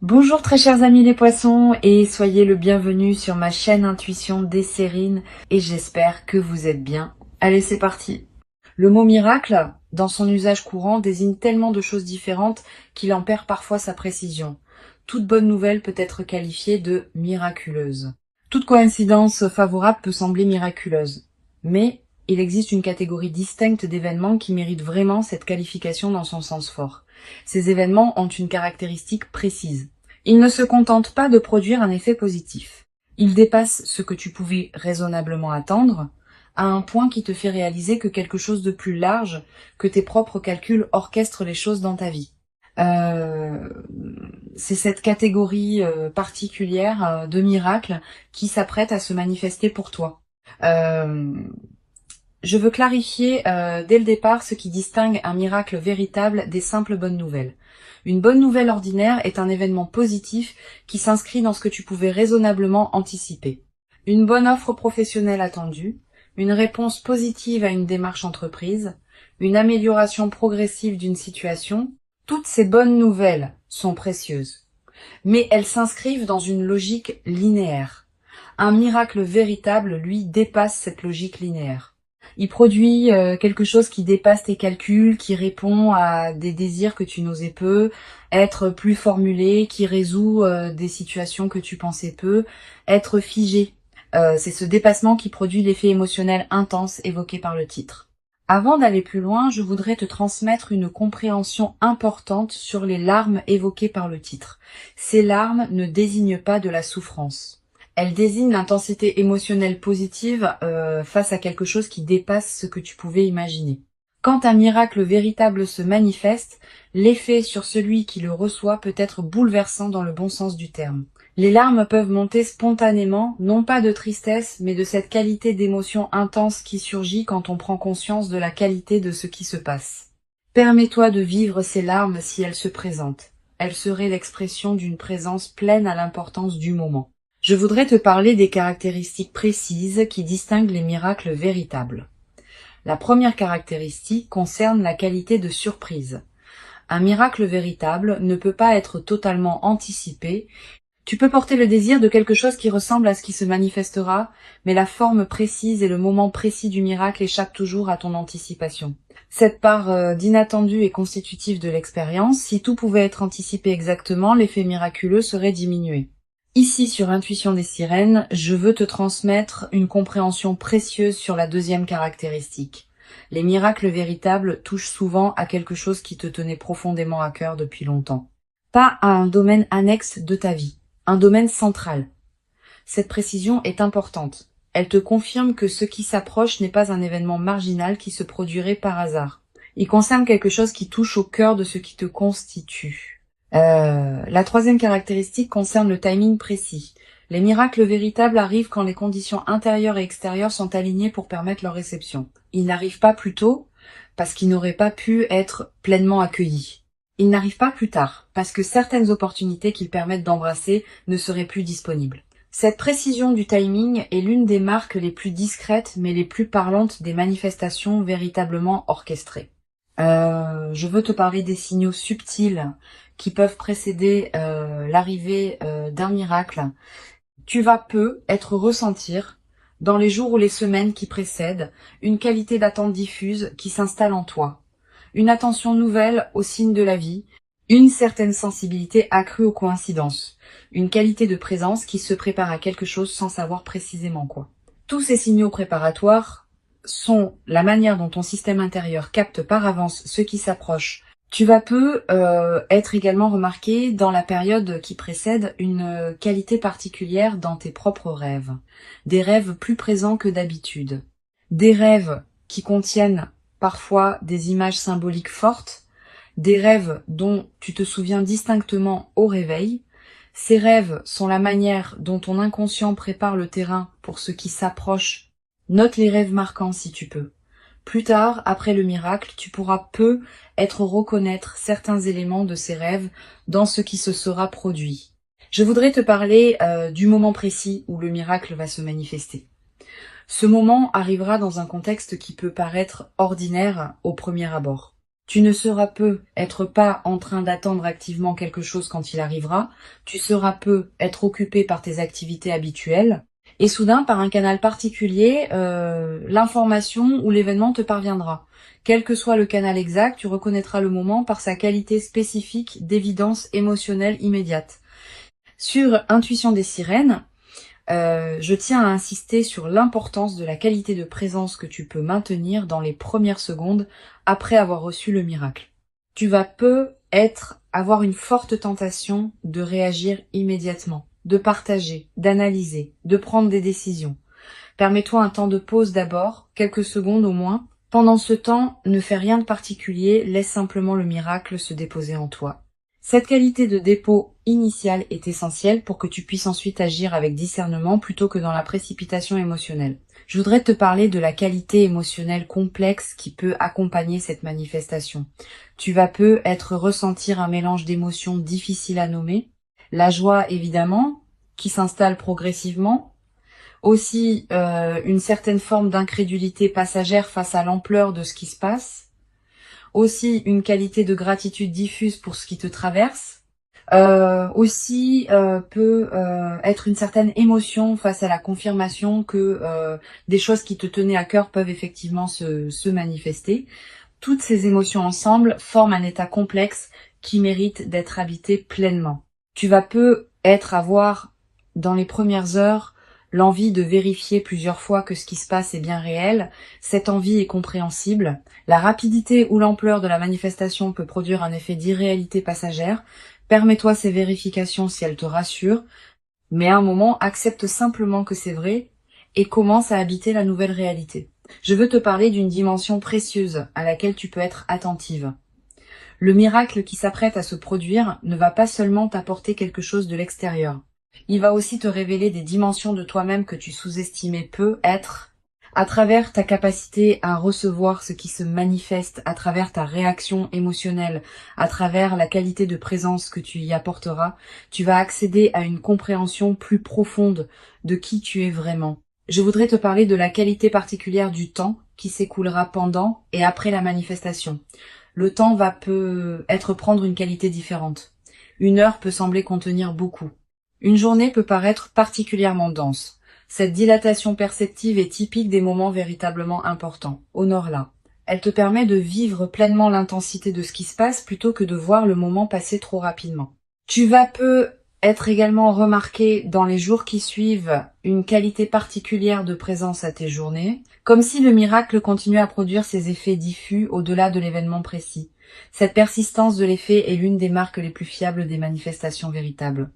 Bonjour très chers amis les poissons et soyez le bienvenu sur ma chaîne Intuition Desserine et j'espère que vous êtes bien. Allez, c'est parti. Le mot miracle, dans son usage courant, désigne tellement de choses différentes qu'il en perd parfois sa précision. Toute bonne nouvelle peut être qualifiée de miraculeuse. Toute coïncidence favorable peut sembler miraculeuse, mais il existe une catégorie distincte d'événements qui méritent vraiment cette qualification dans son sens fort. Ces événements ont une caractéristique précise. Ils ne se contentent pas de produire un effet positif. Ils dépassent ce que tu pouvais raisonnablement attendre, à un point qui te fait réaliser que quelque chose de plus large que tes propres calculs orchestre les choses dans ta vie. Euh, c'est cette catégorie particulière de miracles qui s'apprête à se manifester pour toi. Euh, je veux clarifier dès le départ ce qui distingue un miracle véritable des simples bonnes nouvelles. Une bonne nouvelle ordinaire est un événement positif qui s'inscrit dans ce que tu pouvais raisonnablement anticiper. Une bonne offre professionnelle attendue, une réponse positive à une démarche entreprise, une amélioration progressive d'une situation, toutes ces bonnes nouvelles sont précieuses. Mais elles s'inscrivent dans une logique linéaire. Un miracle véritable, lui, dépasse cette logique linéaire. Il produit quelque chose qui dépasse tes calculs, qui répond à des désirs que tu n'osais peu, être plus formulé, qui résout des situations que tu pensais peu, être figé. C'est ce dépassement qui produit l'effet émotionnel intense évoqué par le titre. Avant d'aller plus loin, je voudrais te transmettre une compréhension importante sur les larmes évoquées par le titre. Ces larmes ne désignent pas de la souffrance. Elles désignent l'intensité émotionnelle positive face à quelque chose qui dépasse ce que tu pouvais imaginer. Quand un miracle véritable se manifeste, l'effet sur celui qui le reçoit peut être bouleversant dans le bon sens du terme. Les larmes peuvent monter spontanément, non pas de tristesse, mais de cette qualité d'émotion intense qui surgit quand on prend conscience de la qualité de ce qui se passe. Permets-toi de vivre ces larmes si elles se présentent. Elles seraient l'expression d'une présence pleine à l'importance du moment. Je voudrais te parler des caractéristiques précises qui distinguent les miracles véritables. La première caractéristique concerne la qualité de surprise. Un miracle véritable ne peut pas être totalement anticipé. Tu peux porter le désir de quelque chose qui ressemble à ce qui se manifestera, mais la forme précise et le moment précis du miracle échappent toujours à ton anticipation. Cette part d'inattendu est constitutive de l'expérience. Si tout pouvait être anticipé exactement, l'effet miraculeux serait diminué. Ici, sur Intuition des Sirènes, je veux te transmettre une compréhension précieuse sur la deuxième caractéristique. Les miracles véritables touchent souvent à quelque chose qui te tenait profondément à cœur depuis longtemps. Pas à un domaine annexe de ta vie, un domaine central. Cette précision est importante. Elle te confirme que ce qui s'approche n'est pas un événement marginal qui se produirait par hasard. Il concerne quelque chose qui touche au cœur de ce qui te constitue. La troisième caractéristique concerne le timing précis. Les miracles véritables arrivent quand les conditions intérieures et extérieures sont alignées pour permettre leur réception. Ils n'arrivent pas plus tôt parce qu'ils n'auraient pas pu être pleinement accueillis. Ils n'arrivent pas plus tard parce que certaines opportunités qu'ils permettent d'embrasser ne seraient plus disponibles. Cette précision du timing est l'une des marques les plus discrètes mais les plus parlantes des manifestations véritablement orchestrées. Je veux te parler des signaux subtils qui peuvent précéder l'arrivée d'un miracle. Tu vas être ressentir, dans les jours ou les semaines qui précèdent, une qualité d'attente diffuse qui s'installe en toi, une attention nouvelle aux signes de la vie, une certaine sensibilité accrue aux coïncidences, une qualité de présence qui se prépare à quelque chose sans savoir précisément quoi. Tous ces signaux préparatoires sont la manière dont ton système intérieur capte par avance ce qui s'approche. Tu vas être également remarqué dans la période qui précède une qualité particulière dans tes propres rêves. Des rêves plus présents que d'habitude. Des rêves qui contiennent parfois des images symboliques fortes. Des rêves dont tu te souviens distinctement au réveil. Ces rêves sont la manière dont ton inconscient prépare le terrain pour ce qui s'approche. Note les rêves marquants si tu peux. Plus tard, après le miracle, tu pourras reconnaître certains éléments de ces rêves dans ce qui se sera produit. Je voudrais te parler du moment précis où le miracle va se manifester. Ce moment arrivera dans un contexte qui peut paraître ordinaire au premier abord. Tu ne seras peu être pas en train d'attendre activement quelque chose quand il arrivera, tu seras peu être occupé par tes activités habituelles, et soudain, par un canal particulier, l'information ou l'événement te parviendra. Quel que soit le canal exact, tu reconnaîtras le moment par sa qualité spécifique d'évidence émotionnelle immédiate. Sur Intuition des sirènes, je tiens à insister sur l'importance de la qualité de présence que tu peux maintenir dans les premières secondes après avoir reçu le miracle. Tu vas avoir une forte tentation de réagir immédiatement, de partager, d'analyser, de prendre des décisions. Permets-toi un temps de pause d'abord, quelques secondes au moins. Pendant ce temps, ne fais rien de particulier, laisse simplement le miracle se déposer en toi. Cette qualité de dépôt initial est essentielle pour que tu puisses ensuite agir avec discernement plutôt que dans la précipitation émotionnelle. Je voudrais te parler de la qualité émotionnelle complexe qui peut accompagner cette manifestation. Tu vas ressentir un mélange d'émotions difficiles à nommer. La joie, évidemment, qui s'installe progressivement. Aussi, une certaine forme d'incrédulité passagère face à l'ampleur de ce qui se passe. Aussi une qualité de gratitude diffuse pour ce qui te traverse. Peut être une certaine émotion face à la confirmation que des choses qui te tenaient à cœur peuvent effectivement se manifester. Toutes ces émotions ensemble forment un état complexe qui mérite d'être habité pleinement. Tu vas avoir dans les premières heures l'envie de vérifier plusieurs fois que ce qui se passe est bien réel. Cette envie est compréhensible. La rapidité ou l'ampleur de la manifestation peut produire un effet d'irréalité passagère. Permets-toi ces vérifications si elles te rassurent, mais à un moment, accepte simplement que c'est vrai et commence à habiter la nouvelle réalité. Je veux te parler d'une dimension précieuse à laquelle tu peux être attentive. Le miracle qui s'apprête à se produire ne va pas seulement t'apporter quelque chose de l'extérieur. Il va aussi te révéler des dimensions de toi-même que tu sous-estimais être, à travers ta capacité à recevoir ce qui se manifeste, à travers ta réaction émotionnelle, à travers la qualité de présence que tu y apporteras, tu vas accéder à une compréhension plus profonde de qui tu es vraiment. Je voudrais te parler de la qualité particulière du temps qui s'écoulera pendant et après la manifestation. Le temps peut prendre une qualité différente. Une heure peut sembler contenir beaucoup. Une journée peut paraître particulièrement dense. Cette dilatation perceptive est typique des moments véritablement importants. Honore-la. Elle te permet de vivre pleinement l'intensité de ce qui se passe plutôt que de voir le moment passer trop rapidement. Tu vas être également remarqué dans les jours qui suivent une qualité particulière de présence à tes journées, comme si le miracle continuait à produire ses effets diffus au-delà de l'événement précis. Cette persistance de l'effet est l'une des marques les plus fiables des manifestations véritables.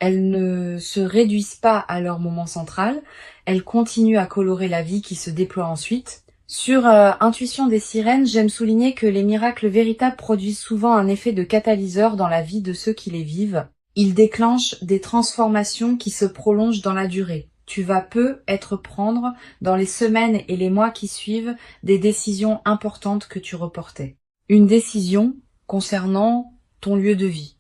Elles ne se réduisent pas à leur moment central, elles continuent à colorer la vie qui se déploie ensuite. Sur Intuition des sirènes, j'aime souligner que les miracles véritables produisent souvent un effet de catalyseur dans la vie de ceux qui les vivent. Ils déclenchent des transformations qui se prolongent dans la durée. Tu vas prendre dans les semaines et les mois qui suivent des décisions importantes que tu reportais. Une décision concernant ton lieu de vie.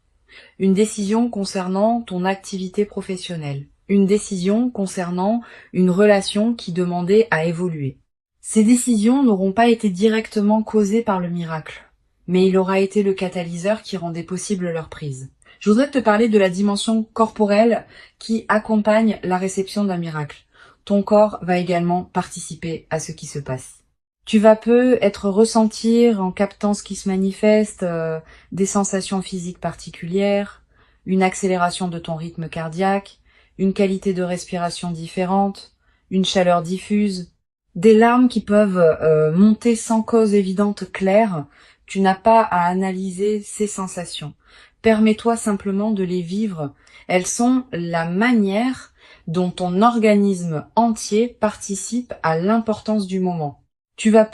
Une décision concernant ton activité professionnelle. Une décision concernant une relation qui demandait à évoluer. Ces décisions n'auront pas été directement causées par le miracle, mais il aura été le catalyseur qui rendait possible leur prise. Je voudrais te parler de la dimension corporelle qui accompagne la réception d'un miracle. Ton corps va également participer à ce qui se passe. Tu vas ressentir en captant ce qui se manifeste, des sensations physiques particulières, une accélération de ton rythme cardiaque, une qualité de respiration différente, une chaleur diffuse, des larmes qui peuvent monter sans cause évidente claire. Tu n'as pas à analyser ces sensations. Permets-toi simplement de les vivre. Elles sont la manière dont ton organisme entier participe à l'importance du moment. Tu vas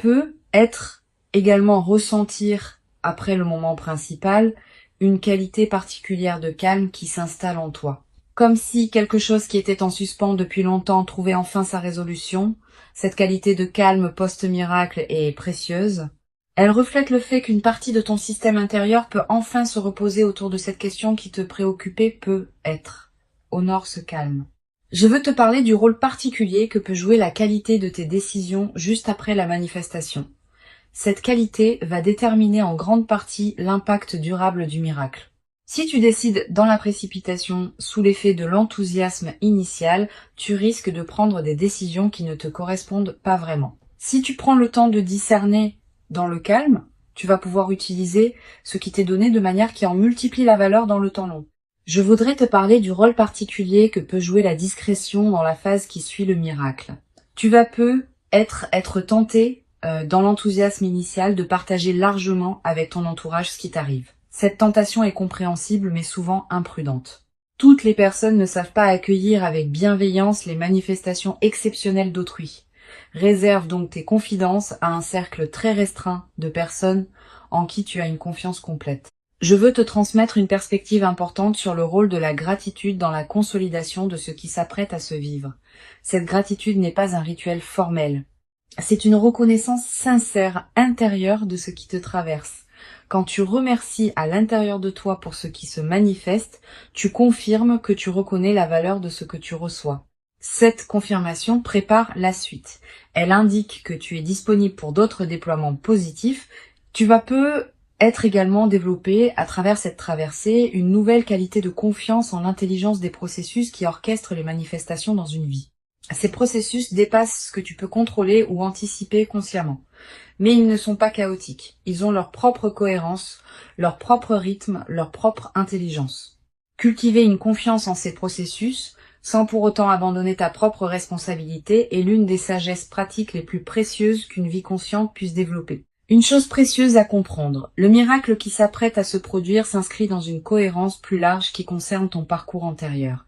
également ressentir, après le moment principal, une qualité particulière de calme qui s'installe en toi. Comme si quelque chose qui était en suspens depuis longtemps trouvait enfin sa résolution. Cette qualité de calme post-miracle est précieuse. Elle reflète le fait qu'une partie de ton système intérieur peut enfin se reposer autour de cette question qui te préoccupait être. Honore ce calme. Je veux te parler du rôle particulier que peut jouer la qualité de tes décisions juste après la manifestation. Cette qualité va déterminer en grande partie l'impact durable du miracle. Si tu décides dans la précipitation, sous l'effet de l'enthousiasme initial, tu risques de prendre des décisions qui ne te correspondent pas vraiment. Si tu prends le temps de discerner dans le calme, tu vas pouvoir utiliser ce qui t'est donné de manière qui en multiplie la valeur dans le temps long. Je voudrais te parler du rôle particulier que peut jouer la discrétion dans la phase qui suit le miracle. Tu vas être tenté, dans l'enthousiasme initial, de partager largement avec ton entourage ce qui t'arrive. Cette tentation est compréhensible mais souvent imprudente. Toutes les personnes ne savent pas accueillir avec bienveillance les manifestations exceptionnelles d'autrui. Réserve donc tes confidences à un cercle très restreint de personnes en qui tu as une confiance complète. Je veux te transmettre une perspective importante sur le rôle de la gratitude dans la consolidation de ce qui s'apprête à se vivre. Cette gratitude n'est pas un rituel formel. C'est une reconnaissance sincère, intérieure de ce qui te traverse. Quand tu remercies à l'intérieur de toi pour ce qui se manifeste, tu confirmes que tu reconnais la valeur de ce que tu reçois. Cette confirmation prépare la suite. Elle indique que tu es disponible pour d'autres déploiements positifs. Tu vas être également développé à travers cette traversée une nouvelle qualité de confiance en l'intelligence des processus qui orchestrent les manifestations dans une vie. Ces processus dépassent ce que tu peux contrôler ou anticiper consciemment. Mais ils ne sont pas chaotiques. Ils ont leur propre cohérence, leur propre rythme, leur propre intelligence. Cultiver une confiance en ces processus, sans pour autant abandonner ta propre responsabilité, est l'une des sagesses pratiques les plus précieuses qu'une vie consciente puisse développer. Une chose précieuse à comprendre, le miracle qui s'apprête à se produire s'inscrit dans une cohérence plus large qui concerne ton parcours antérieur.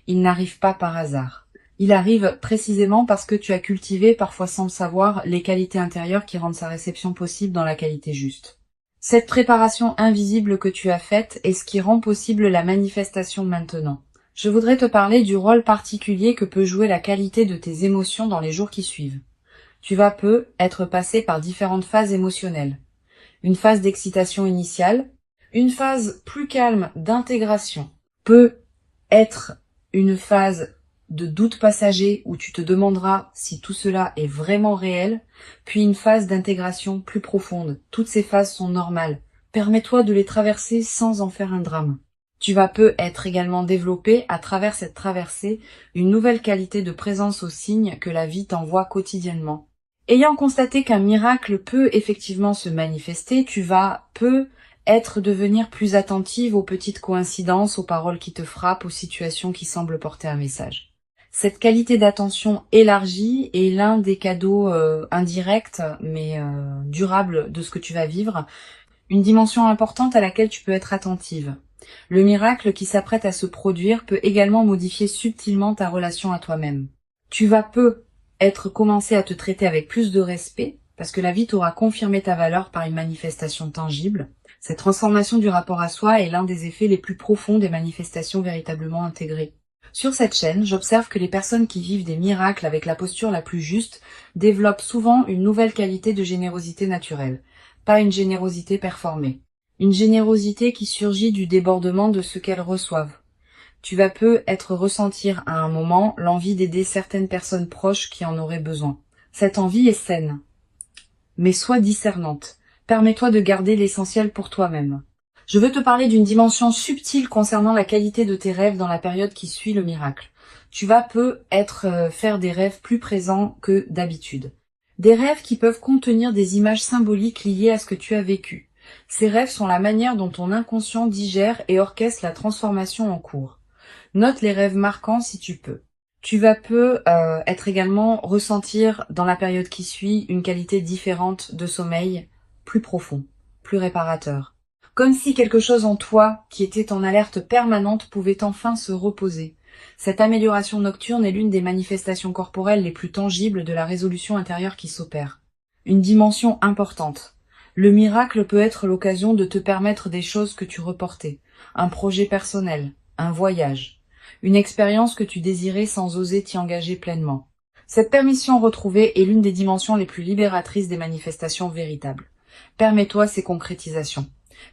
Il n'arrive pas par hasard. Il arrive précisément parce que tu as cultivé, parfois sans le savoir, les qualités intérieures qui rendent sa réception possible dans la qualité juste. Cette préparation invisible que tu as faite est ce qui rend possible la manifestation maintenant. Je voudrais te parler du rôle particulier que peut jouer la qualité de tes émotions dans les jours qui suivent. Tu vas être passé par différentes phases émotionnelles. Une phase d'excitation initiale, une phase plus calme d'intégration, peut être une phase de doute passager où tu te demanderas si tout cela est vraiment réel, puis une phase d'intégration plus profonde. Toutes ces phases sont normales. Permets-toi de les traverser sans en faire un drame. Tu vas être également développé à travers cette traversée une nouvelle qualité de présence aux signes que la vie t'envoie quotidiennement. Ayant constaté qu'un miracle peut effectivement se manifester, tu vas devenir plus attentive aux petites coïncidences, aux paroles qui te frappent, aux situations qui semblent porter un message. Cette qualité d'attention élargie est l'un des cadeaux indirects mais durables de ce que tu vas vivre, une dimension importante à laquelle tu peux être attentive. Le miracle qui s'apprête à se produire peut également modifier subtilement ta relation à toi-même. Tu vas commencer à te traiter avec plus de respect, parce que la vie t'aura confirmé ta valeur par une manifestation tangible. Cette transformation du rapport à soi est l'un des effets les plus profonds des manifestations véritablement intégrées. Sur cette chaîne, j'observe que les personnes qui vivent des miracles avec la posture la plus juste développent souvent une nouvelle qualité de générosité naturelle, pas une générosité performée. Une générosité qui surgit du débordement de ce qu'elles reçoivent. Tu vas ressentir à un moment l'envie d'aider certaines personnes proches qui en auraient besoin. Cette envie est saine, mais sois discernante. Permets-toi de garder l'essentiel pour toi-même. Je veux te parler d'une dimension subtile concernant la qualité de tes rêves dans la période qui suit le miracle. Tu vas faire des rêves plus présents que d'habitude. Des rêves qui peuvent contenir des images symboliques liées à ce que tu as vécu. Ces rêves sont la manière dont ton inconscient digère et orchestre la transformation en cours. Note les rêves marquants si tu peux. Tu vas également ressentir dans la période qui suit une qualité différente de sommeil, plus profond, plus réparateur. Comme si quelque chose en toi, qui était en alerte permanente, pouvait enfin se reposer. Cette amélioration nocturne est l'une des manifestations corporelles les plus tangibles de la résolution intérieure qui s'opère. Une dimension importante. Le miracle peut être l'occasion de te permettre des choses que tu reportais, un projet personnel, un voyage, une expérience que tu désirais sans oser t'y engager pleinement. Cette permission retrouvée est l'une des dimensions les plus libératrices des manifestations véritables. Permets-toi ces concrétisations.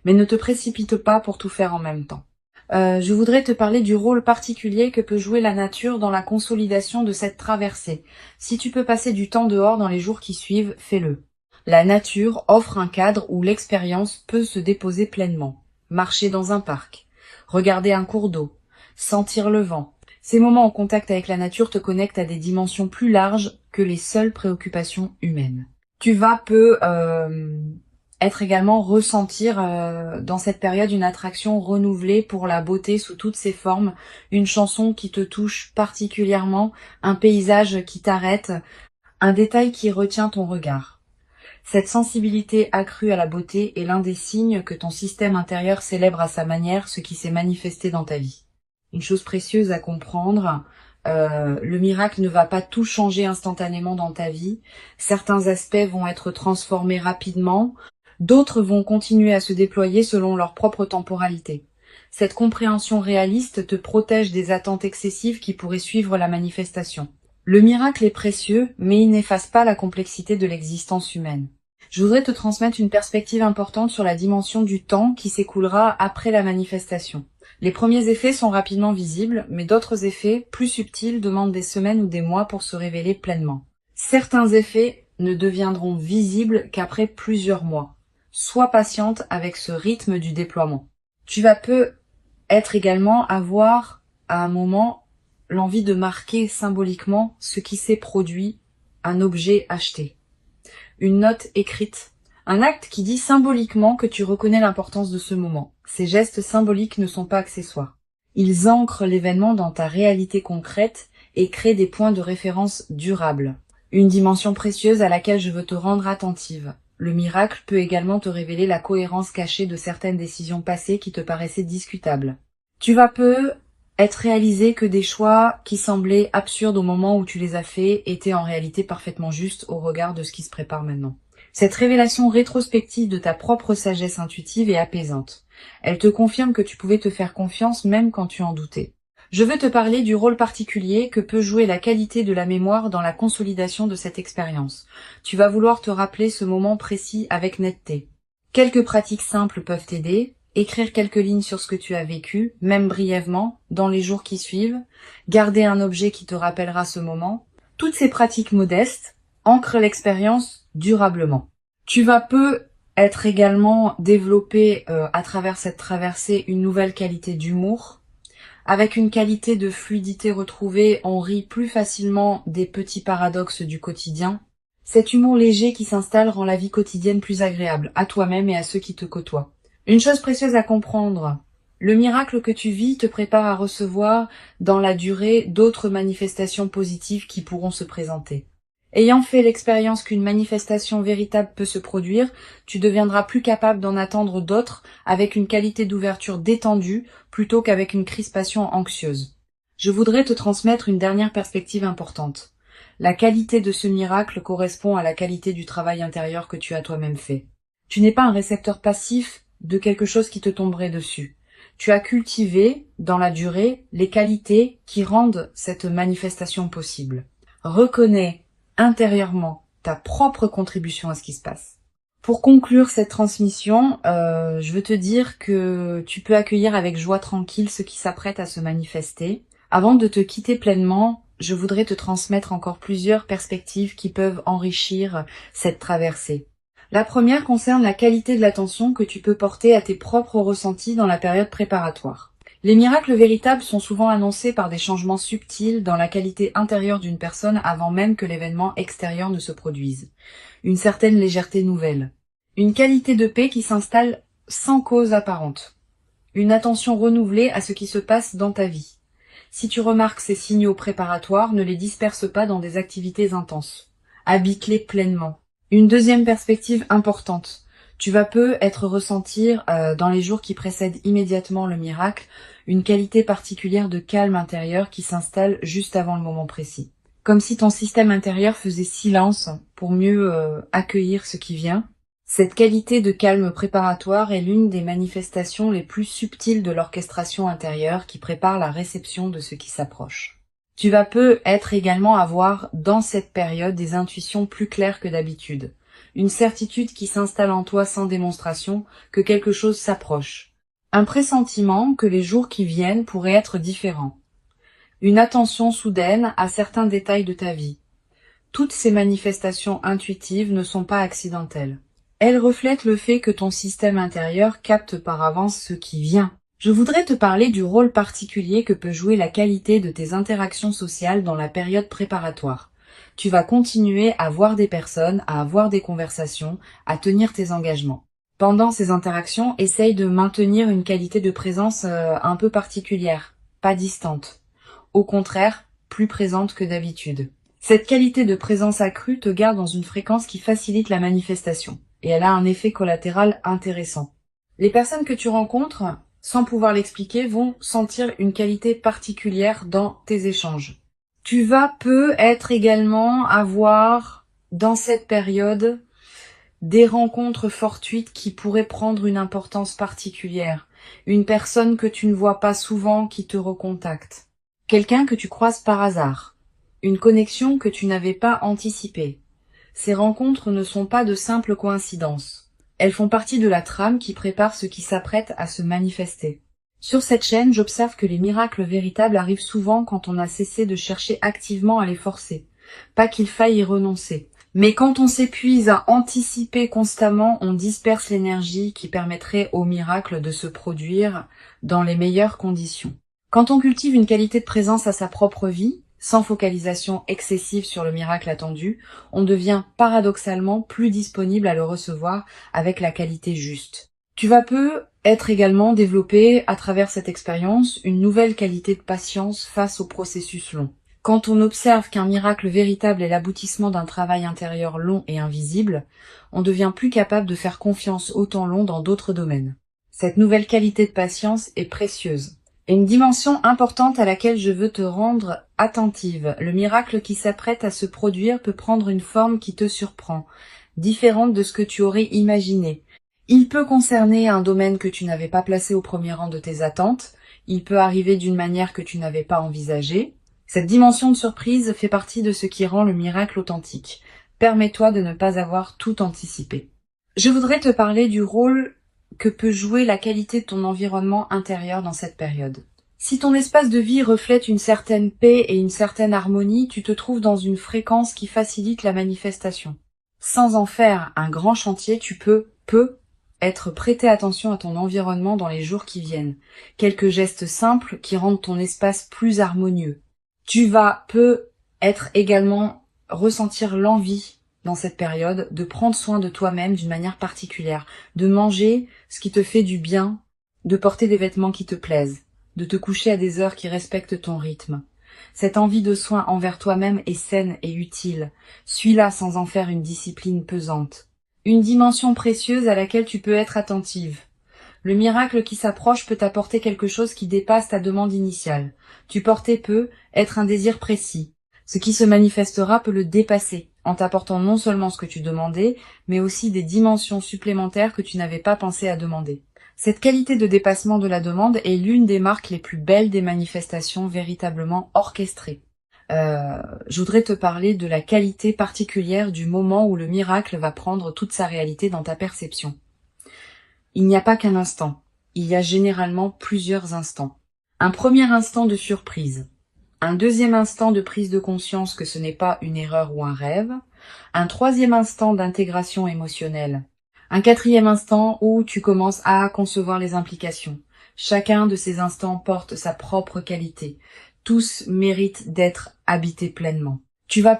Mais ne te précipite pas pour tout faire en même temps. Je voudrais te parler du rôle particulier que peut jouer la nature dans la consolidation de cette traversée. Si tu peux passer du temps dehors dans les jours qui suivent, fais-le. La nature offre un cadre où l'expérience peut se déposer pleinement. Marcher dans un parc, regarder un cours d'eau, sentir le vent. Ces moments en contact avec la nature te connectent à des dimensions plus larges que les seules préoccupations humaines. Tu vas être également ressentir dans cette période une attraction renouvelée pour la beauté sous toutes ses formes, une chanson qui te touche particulièrement, un paysage qui t'arrête, un détail qui retient ton regard. Cette sensibilité accrue à la beauté est l'un des signes que ton système intérieur célèbre à sa manière ce qui s'est manifesté dans ta vie. Une chose précieuse à comprendre, le miracle ne va pas tout changer instantanément dans ta vie. Certains aspects vont être transformés rapidement, d'autres vont continuer à se déployer selon leur propre temporalité. Cette compréhension réaliste te protège des attentes excessives qui pourraient suivre la manifestation. Le miracle est précieux, mais il n'efface pas la complexité de l'existence humaine. Je voudrais te transmettre une perspective importante sur la dimension du temps qui s'écoulera après la manifestation. Les premiers effets sont rapidement visibles, mais d'autres effets, plus subtils, demandent des semaines ou des mois pour se révéler pleinement. Certains effets ne deviendront visibles qu'après plusieurs mois. Sois patiente avec ce rythme du déploiement. Tu vas peut-être également avoir, à un moment, l'envie de marquer symboliquement ce qui s'est produit, un objet acheté, une note écrite, un acte qui dit symboliquement que tu reconnais l'importance de ce moment. Ces gestes symboliques ne sont pas accessoires. Ils ancrent l'événement dans ta réalité concrète et créent des points de référence durables. Une dimension précieuse à laquelle je veux te rendre attentive. Le miracle peut également te révéler la cohérence cachée de certaines décisions passées qui te paraissaient discutables. Tu vas être réalisé que des choix qui semblaient absurdes au moment où tu les as faits étaient en réalité parfaitement justes au regard de ce qui se prépare maintenant. Cette révélation rétrospective de ta propre sagesse intuitive est apaisante. Elle te confirme que tu pouvais te faire confiance même quand tu en doutais. Je veux te parler du rôle particulier que peut jouer la qualité de la mémoire dans la consolidation de cette expérience. Tu vas vouloir te rappeler ce moment précis avec netteté. Quelques pratiques simples peuvent t'aider. Écrire quelques lignes sur ce que tu as vécu, même brièvement, dans les jours qui suivent. Garder un objet qui te rappellera ce moment. Toutes ces pratiques modestes ancrent l'expérience durablement. Tu vas être également développé à travers cette traversée une nouvelle qualité d'humour. Avec une qualité de fluidité retrouvée, on rit plus facilement des petits paradoxes du quotidien. Cet humour léger qui s'installe rend la vie quotidienne plus agréable, à toi-même et à ceux qui te côtoient. Une chose précieuse à comprendre, le miracle que tu vis te prépare à recevoir dans la durée d'autres manifestations positives qui pourront se présenter. Ayant fait l'expérience qu'une manifestation véritable peut se produire, tu deviendras plus capable d'en attendre d'autres avec une qualité d'ouverture détendue plutôt qu'avec une crispation anxieuse. Je voudrais te transmettre une dernière perspective importante. La qualité de ce miracle correspond à la qualité du travail intérieur que tu as toi-même fait. Tu n'es pas un récepteur passif de quelque chose qui te tomberait dessus. Tu as cultivé, dans la durée, les qualités qui rendent cette manifestation possible. Reconnais intérieurement ta propre contribution à ce qui se passe. Pour conclure cette transmission, je veux te dire que tu peux accueillir avec joie tranquille ce qui s'apprête à se manifester. Avant de te quitter pleinement, je voudrais te transmettre encore plusieurs perspectives qui peuvent enrichir cette traversée. La première concerne la qualité de l'attention que tu peux porter à tes propres ressentis dans la période préparatoire. Les miracles véritables sont souvent annoncés par des changements subtils dans la qualité intérieure d'une personne avant même que l'événement extérieur ne se produise. Une certaine légèreté nouvelle. Une qualité de paix qui s'installe sans cause apparente. Une attention renouvelée à ce qui se passe dans ta vie. Si tu remarques ces signaux préparatoires, ne les disperse pas dans des activités intenses. Habite-les pleinement. Une deuxième perspective importante. Tu vas être ressentir dans les jours qui précèdent immédiatement le miracle une qualité particulière de calme intérieur qui s'installe juste avant le moment précis. Comme si ton système intérieur faisait silence pour mieux accueillir ce qui vient. Cette qualité de calme préparatoire est l'une des manifestations les plus subtiles de l'orchestration intérieure qui prépare la réception de ce qui s'approche. Tu vas être également avoir dans cette période des intuitions plus claires que d'habitude. Une certitude qui s'installe en toi sans démonstration que quelque chose s'approche. Un pressentiment que les jours qui viennent pourraient être différents. Une attention soudaine à certains détails de ta vie. Toutes ces manifestations intuitives ne sont pas accidentelles. Elles reflètent le fait que ton système intérieur capte par avance ce qui vient. Je voudrais te parler du rôle particulier que peut jouer la qualité de tes interactions sociales dans la période préparatoire. Tu vas continuer à voir des personnes, à avoir des conversations, à tenir tes engagements. Pendant ces interactions, essaye de maintenir une qualité de présence un peu particulière, pas distante. Au contraire, plus présente que d'habitude. Cette qualité de présence accrue te garde dans une fréquence qui facilite la manifestation, et elle a un effet collatéral intéressant. Les personnes que tu rencontres, sans pouvoir l'expliquer, vont sentir une qualité particulière dans tes échanges. Tu vas peut-être également avoir, dans cette période, des rencontres fortuites qui pourraient prendre une importance particulière. Une personne que tu ne vois pas souvent qui te recontacte. Quelqu'un que tu croises par hasard. Une connexion que tu n'avais pas anticipée. Ces rencontres ne sont pas de simples coïncidences. Elles font partie de la trame qui prépare ce qui s'apprête à se manifester. Sur cette chaîne, j'observe que les miracles véritables arrivent souvent quand on a cessé de chercher activement à les forcer. Pas qu'il faille y renoncer. Mais quand on s'épuise à anticiper constamment, on disperse l'énergie qui permettrait au miracle de se produire dans les meilleures conditions. Quand on cultive une qualité de présence à sa propre vie, sans focalisation excessive sur le miracle attendu, on devient paradoxalement plus disponible à le recevoir avec la qualité juste. Tu vas être également développé à travers cette expérience une nouvelle qualité de patience face au processus long. Quand on observe qu'un miracle véritable est l'aboutissement d'un travail intérieur long et invisible, on devient plus capable de faire confiance au temps long dans d'autres domaines. Cette nouvelle qualité de patience est précieuse. Et une dimension importante à laquelle je veux te rendre attentive. Le miracle qui s'apprête à se produire peut prendre une forme qui te surprend, différente de ce que tu aurais imaginé. Il peut concerner un domaine que tu n'avais pas placé au premier rang de tes attentes. Il peut arriver d'une manière que tu n'avais pas envisagée. Cette dimension de surprise fait partie de ce qui rend le miracle authentique. Permets-toi de ne pas avoir tout anticipé. Je voudrais te parler du rôle que peut jouer la qualité de ton environnement intérieur dans cette période. Si ton espace de vie reflète une certaine paix et une certaine harmonie, tu te trouves dans une fréquence qui facilite la manifestation. Sans en faire un grand chantier, tu peux être prêter attention à ton environnement dans les jours qui viennent. Quelques gestes simples qui rendent ton espace plus harmonieux. Tu vas être également ressentir l'envie dans cette période de prendre soin de toi-même d'une manière particulière, de manger ce qui te fait du bien, de porter des vêtements qui te plaisent, de te coucher à des heures qui respectent ton rythme. Cette envie de soin envers toi-même est saine et utile. Suis-la sans en faire une discipline pesante. Une dimension précieuse à laquelle tu peux être attentive. Le miracle qui s'approche peut t'apporter quelque chose qui dépasse ta demande initiale. Tu portais être un désir précis. Ce qui se manifestera peut le dépasser, en t'apportant non seulement ce que tu demandais, mais aussi des dimensions supplémentaires que tu n'avais pas pensé à demander. Cette qualité de dépassement de la demande est l'une des marques les plus belles des manifestations véritablement orchestrées. Je voudrais te parler de la qualité particulière du moment où le miracle va prendre toute sa réalité dans ta perception. Il n'y a pas qu'un instant, il y a généralement plusieurs instants. Un premier instant de surprise, un deuxième instant de prise de conscience que ce n'est pas une erreur ou un rêve, un troisième instant d'intégration émotionnelle, un quatrième instant où tu commences à concevoir les implications. Chacun de ces instants porte sa propre qualité. Tous méritent d'être habités pleinement. Tu vas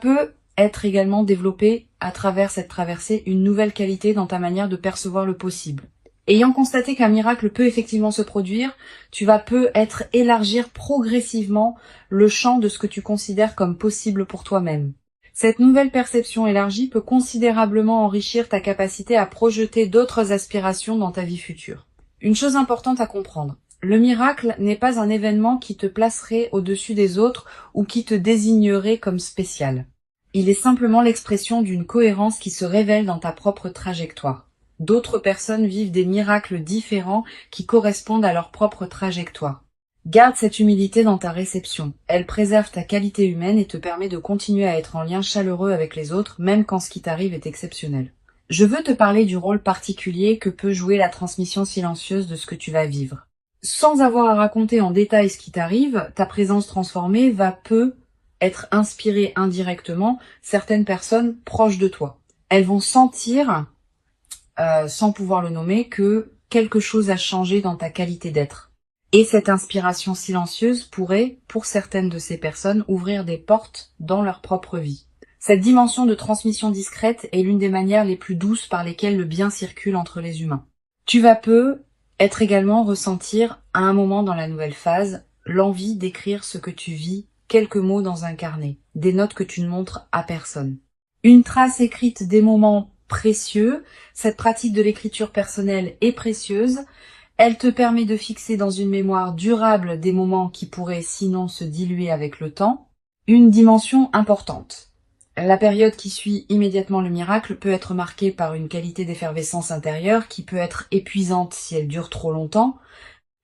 être également développé à travers cette traversée une nouvelle qualité dans ta manière de percevoir le possible. Ayant constaté qu'un miracle peut effectivement se produire, tu vas être élargir progressivement le champ de ce que tu considères comme possible pour toi-même. Cette nouvelle perception élargie peut considérablement enrichir ta capacité à projeter d'autres aspirations dans ta vie future. Une chose importante à comprendre, le miracle n'est pas un événement qui te placerait au-dessus des autres ou qui te désignerait comme spécial. Il est simplement l'expression d'une cohérence qui se révèle dans ta propre trajectoire. D'autres personnes vivent des miracles différents qui correspondent à leur propre trajectoire. Garde cette humilité dans ta réception. Elle préserve ta qualité humaine et te permet de continuer à être en lien chaleureux avec les autres, même quand ce qui t'arrive est exceptionnel. Je veux te parler du rôle particulier que peut jouer la transmission silencieuse de ce que tu vas vivre. Sans avoir à raconter en détail ce qui t'arrive, ta présence transformée va être inspiré indirectement certaines personnes proches de toi. Elles vont sentir, sans pouvoir le nommer, que quelque chose a changé dans ta qualité d'être. Et cette inspiration silencieuse pourrait, pour certaines de ces personnes, ouvrir des portes dans leur propre vie. Cette dimension de transmission discrète est l'une des manières les plus douces par lesquelles le bien circule entre les humains. Tu vas être également ressentir, à un moment dans la nouvelle phase, l'envie d'écrire ce que tu vis, quelques mots dans un carnet, des notes que tu ne montres à personne. Une trace écrite des moments précieux, cette pratique de l'écriture personnelle est précieuse. Elle te permet de fixer dans une mémoire durable des moments qui pourraient sinon se diluer avec le temps. Une dimension importante. La période qui suit immédiatement le miracle peut être marquée par une qualité d'effervescence intérieure qui peut être épuisante si elle dure trop longtemps.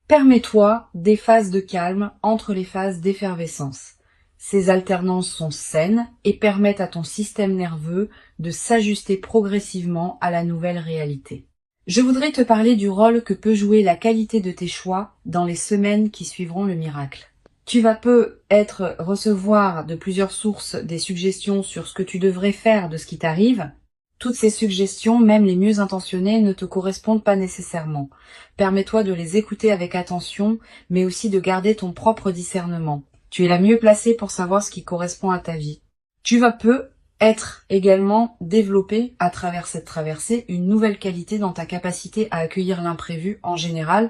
Permets-toi des phases de calme entre les phases d'effervescence. Ces alternances sont saines et permettent à ton système nerveux de s'ajuster progressivement à la nouvelle réalité. Je voudrais te parler du rôle que peut jouer la qualité de tes choix dans les semaines qui suivront le miracle. Tu vas peut-être recevoir de plusieurs sources des suggestions sur ce que tu devrais faire de ce qui t'arrive. Toutes ces suggestions, même les mieux intentionnées, ne te correspondent pas nécessairement. Permets-toi de les écouter avec attention, mais aussi de garder ton propre discernement. Tu es la mieux placée pour savoir ce qui correspond à ta vie. Tu vas être également développé à travers cette traversée une nouvelle qualité dans ta capacité à accueillir l'imprévu en général.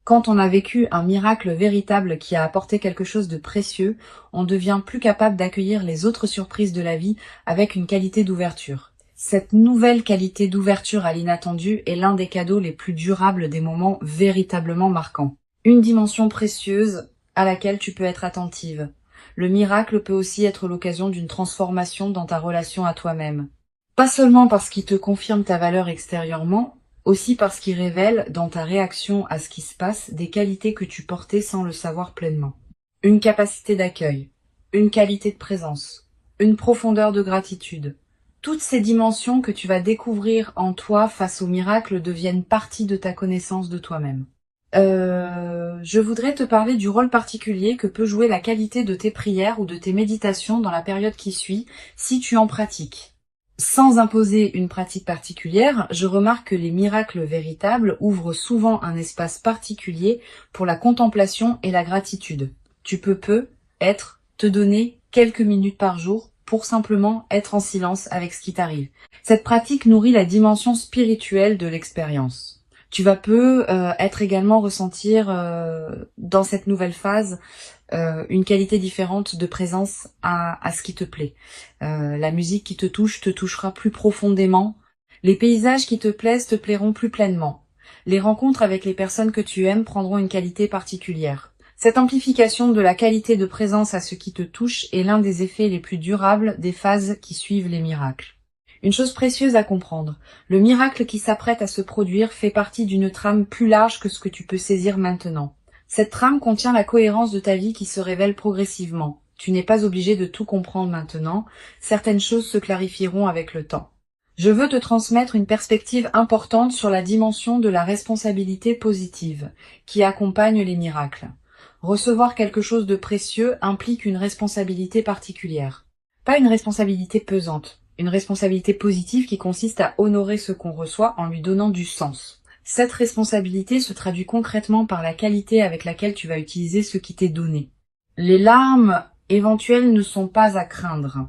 Quand on a vécu un miracle véritable qui a apporté quelque chose de précieux, on devient plus capable d'accueillir les autres surprises de la vie avec une qualité d'ouverture. Cette nouvelle qualité d'ouverture à l'inattendu est l'un des cadeaux les plus durables des moments véritablement marquants. Une dimension précieuse à laquelle tu peux être attentive. Le miracle peut aussi être l'occasion d'une transformation dans ta relation à toi-même. Pas seulement parce qu'il te confirme ta valeur extérieurement, aussi parce qu'il révèle dans ta réaction à ce qui se passe des qualités que tu portais sans le savoir pleinement. Une capacité d'accueil, une qualité de présence, une profondeur de gratitude. Toutes ces dimensions que tu vas découvrir en toi face au miracle deviennent partie de ta connaissance de toi-même. Je voudrais te parler du rôle particulier que peut jouer la qualité de tes prières ou de tes méditations dans la période qui suit, si tu en pratiques. Sans imposer une pratique particulière, je remarque que les miracles véritables ouvrent souvent un espace particulier pour la contemplation et la gratitude. Tu peux te donner quelques minutes par jour pour simplement être en silence avec ce qui t'arrive. Cette pratique nourrit la dimension spirituelle de l'expérience. Tu vas être également ressentir dans cette nouvelle phase une qualité différente de présence à ce qui te plaît. La musique qui te touchera plus profondément. Les paysages qui te plaisent te plairont plus pleinement. Les rencontres avec les personnes que tu aimes prendront une qualité particulière. Cette amplification de la qualité de présence à ce qui te touche est l'un des effets les plus durables des phases qui suivent les miracles. Une chose précieuse à comprendre, le miracle qui s'apprête à se produire fait partie d'une trame plus large que ce que tu peux saisir maintenant. Cette trame contient la cohérence de ta vie qui se révèle progressivement. Tu n'es pas obligé de tout comprendre maintenant, certaines choses se clarifieront avec le temps. Je veux te transmettre une perspective importante sur la dimension de la responsabilité positive qui accompagne les miracles. Recevoir quelque chose de précieux implique une responsabilité particulière. Pas une responsabilité pesante. Une responsabilité positive qui consiste à honorer ce qu'on reçoit en lui donnant du sens. Cette responsabilité se traduit concrètement par la qualité avec laquelle tu vas utiliser ce qui t'est donné. Les larmes éventuelles ne sont pas à craindre.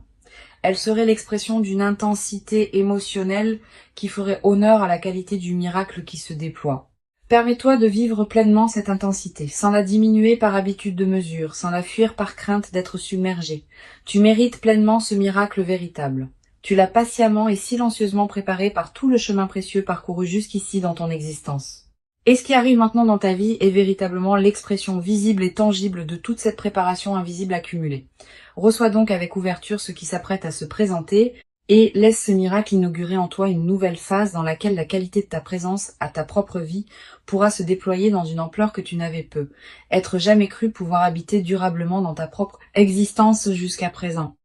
Elles seraient l'expression d'une intensité émotionnelle qui ferait honneur à la qualité du miracle qui se déploie. Permets-toi de vivre pleinement cette intensité, sans la diminuer par habitude de mesure, sans la fuir par crainte d'être submergé. Tu mérites pleinement ce miracle véritable. Tu l'as patiemment et silencieusement préparé par tout le chemin précieux parcouru jusqu'ici dans ton existence. Et ce qui arrive maintenant dans ta vie est véritablement l'expression visible et tangible de toute cette préparation invisible accumulée. Reçois donc avec ouverture ce qui s'apprête à se présenter et laisse ce miracle inaugurer en toi une nouvelle phase dans laquelle la qualité de ta présence à ta propre vie pourra se déployer dans une ampleur que tu n'avais être jamais cru pouvoir habiter durablement dans ta propre existence jusqu'à présent.